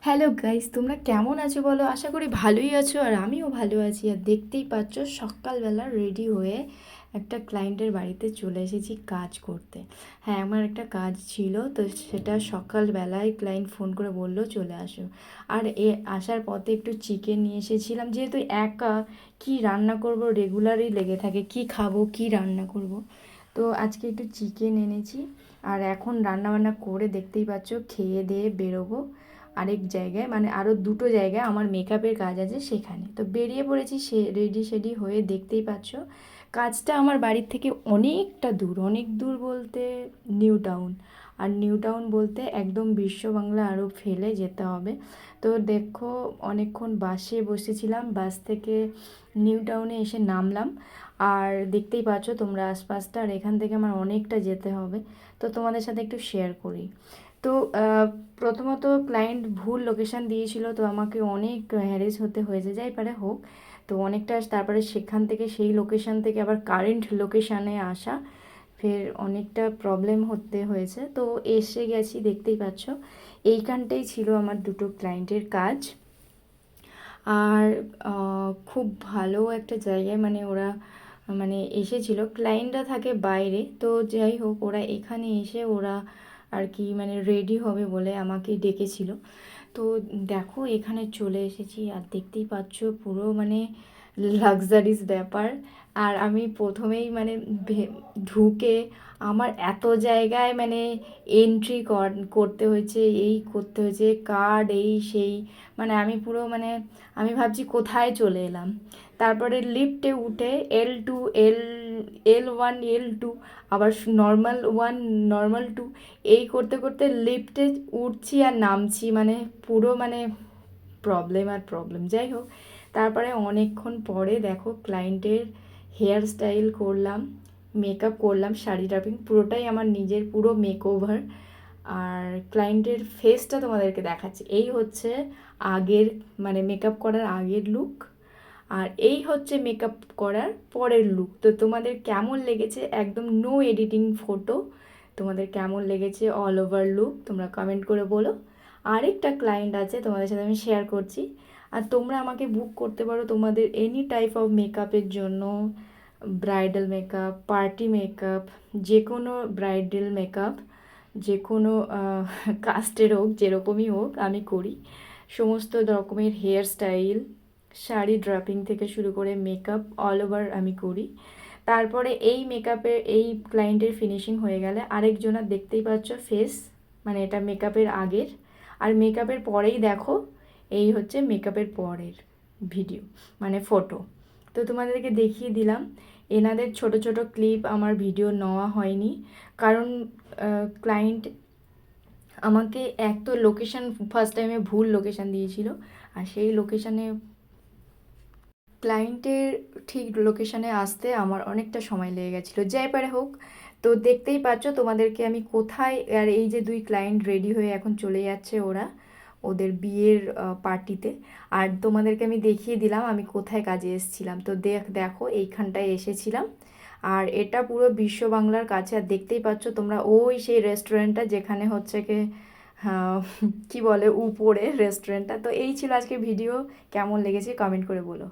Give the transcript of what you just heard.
Hello guys, তোমরা কেমন আছো বলো? আশা করি ভালোই আছো, আর আমিও ভালো আছি। আর দেখতেই পাচ্ছ সকালবেলা রেডি হয়ে একটা ক্লায়েন্টের বাড়িতে চলে এসেছি কাজ করতে। হ্যাঁ, আমার একটা কাজ ছিল, তো সেটা সকালবেলায় ক্লায়েন্ট ফোন করে বললো চলে আসো। আর আসার পথে একটু চিকেন নিয়ে এসেছিলাম, যেহেতু একা কি রান্না করব, রেগুলারই লেগে থাকে কি খাবো কি রান্না করব। তো আজকে একটু চিকেন এনেছি। আর এখন রান্নাবান্না করে দেখতেই পাচ্ছ খেয়ে দিয়ে বেরোবো আরেক জায়গায়, মানে আরও দুটো জায়গায় আমার মেকআপের কাজ আছে সেখানে। তো বেরিয়ে পড়েছি সে রেডি সেডি হয়ে, দেখতেই পাচ্ছ কাজটা আমার বাড়ির থেকে অনেকটা দূর, অনেক দূর বলতে নিউ টাউন। আর নিউ টাউন বলতে একদম বিশ্ব বাংলা আরও ফেলে যেতে হবে। তো দেখো অনেকক্ষণ বাসে বসেছিলাম, বাস থেকে নিউ টাউনে এসে নামলাম। আর দেখতেই পাচ্ছ তোমরা আশপাশটা, আর এখান থেকে আমার অনেকটা যেতে হবে। তো তোমাদের সাথে একটু শেয়ার করি। তো প্রথমত ক্লায়েন্ট ভুল লোকেশান দিয়েছিল, তো আমাকে অনেক হ্যারেস হতে হয়েছে, যাই পারে হোক। তো অনেকটা, তারপরে সেখান থেকে সেই লোকেশান থেকে আবার কারেন্ট লোকেশানে আসা, ফের অনেকটা প্রবলেম হতে হয়েছে। তো এসে গেছি, দেখতেই পাচ্ছ এইখানটাই ছিল আমার দুটো ক্লায়েন্টের কাজ। আর খুব ভালো একটা জায়গায়, মানে ওরা মানে এসেছিল, ক্লায়েন্টরা থাকে বাইরে, তো যাই হোক ওরা এখানে এসে ওরা আর কি মানে রেডি হবে বলে আমাকে ডেকেছিল। তো দেখো এখানে চলে এসেছি, আর দেখতেই পাচ্ছ পুরো মানে লাক্সারিস ব্যাপার। আর আমি প্রথমেই মানে ঢুকে আমার এত জায়গায় মানে এন্ট্রি করতে হয়েছে, এই করতে হয়েছে কার্ড এই সেই, মানে আমি পুরো মানে আমি ভাবছি কোথায় চলে এলাম। তারপরে লিফটে উঠে L2 L1 L2, আবার নর্মাল 1 নর্মাল 2, এই করতে করতে লিফটে উঠছি আর নামছি, মানে পুরো মানে প্রবলেম আর প্রবলেম। যাই হোক, তারপরে অনেকক্ষণ পরে দেখো ক্লায়েন্টের হেয়ার স্টাইল করলাম, মেকআপ করলাম, শাড়ি ড্রাপিং পুরোটাই আমার নিজের, পুরো মেকওভার। আর ক্লায়েন্টের ফেসটা তোমাদেরকে দেখাচ্ছি, এই হচ্ছে আগের মানে মেকআপ করার আগের লুক, আর এই হচ্ছে মেকআপ করার পরের লুক। তো তোমাদের কেমন লেগেছে, একদম নো এডিটিং ফটো, তোমাদের কেমন লেগেছে অল ওভার লুক তোমরা কমেন্ট করে বলো। আরেকটা ক্লায়েন্ট আছে তোমাদের সাথে আমি শেয়ার করছি। আর তোমরা আমাকে বুক করতে পারো তোমাদের এনি টাইপ অফ মেকআপের জন্য, ব্রাইডাল মেকআপ, পার্টি মেকআপ, যে কোনো ব্রাইডাল মেকআপ, যে কোনো কাস্টের হোক, যেরকমই হোক আমি করি। সমস্ত রকমের হেয়ার স্টাইল, শাড়ি ড্রাপিং থেকে শুরু করে মেকআপ অল ওভার আমি করি। তারপরে এই মেকআপের এই ক্লায়েন্টের ফিনিশিং হয়ে গেলে আরেকজনের দেখতেই পাচ্ছ ফেস, মানে এটা মেকআপের আগের। আর মেকআপের পরেই দেখো এই হচ্ছে মেকআপের পরের ভিডিও, মানে ফটো। তো তোমাদেরকে দেখিয়ে দিলাম। এনাদের ছোট ছোট ক্লিপ আমার ভিডিও নেওয়া হয়নি, কারণ ক্লায়েন্ট আমাকে এক তো লোকেশান ফার্স্ট টাইমে ভুল লোকেশান দিয়েছিল, আর সেই লোকেশানে ক্লায়েন্টের ঠিক লোকেশানে আসতে আমার অনেকটা সময় লেগে গেছিলো, যাই পারে হোক। তো দেখতেই পাচ্ছ তোমাদেরকে আমি কোথায়, আর এই যে দুই ক্লায়েন্ট রেডি হয়ে এখন চলে যাচ্ছে ওরা ওদের বিয়ের পার্টিতে। আর তোমাদেরকে আমি দেখিয়ে দিলাম আমি কোথায় কাজে এসেছিলাম। তো দেখো এইখানটায় এসেছিলাম, আর এটা পুরো বিশ্ব বাংলার কাছে। আর দেখতেই পাচ্ছ তোমরা ওই সেই রেস্টুরেন্টটা যেখানে হচ্ছে কি, হ্যাঁ, কী বলে উপরে রেস্টুরেন্টটা। তো এই ছিল আজকে ভিডিও, কেমন লেগেছে কমেন্ট করে বলো।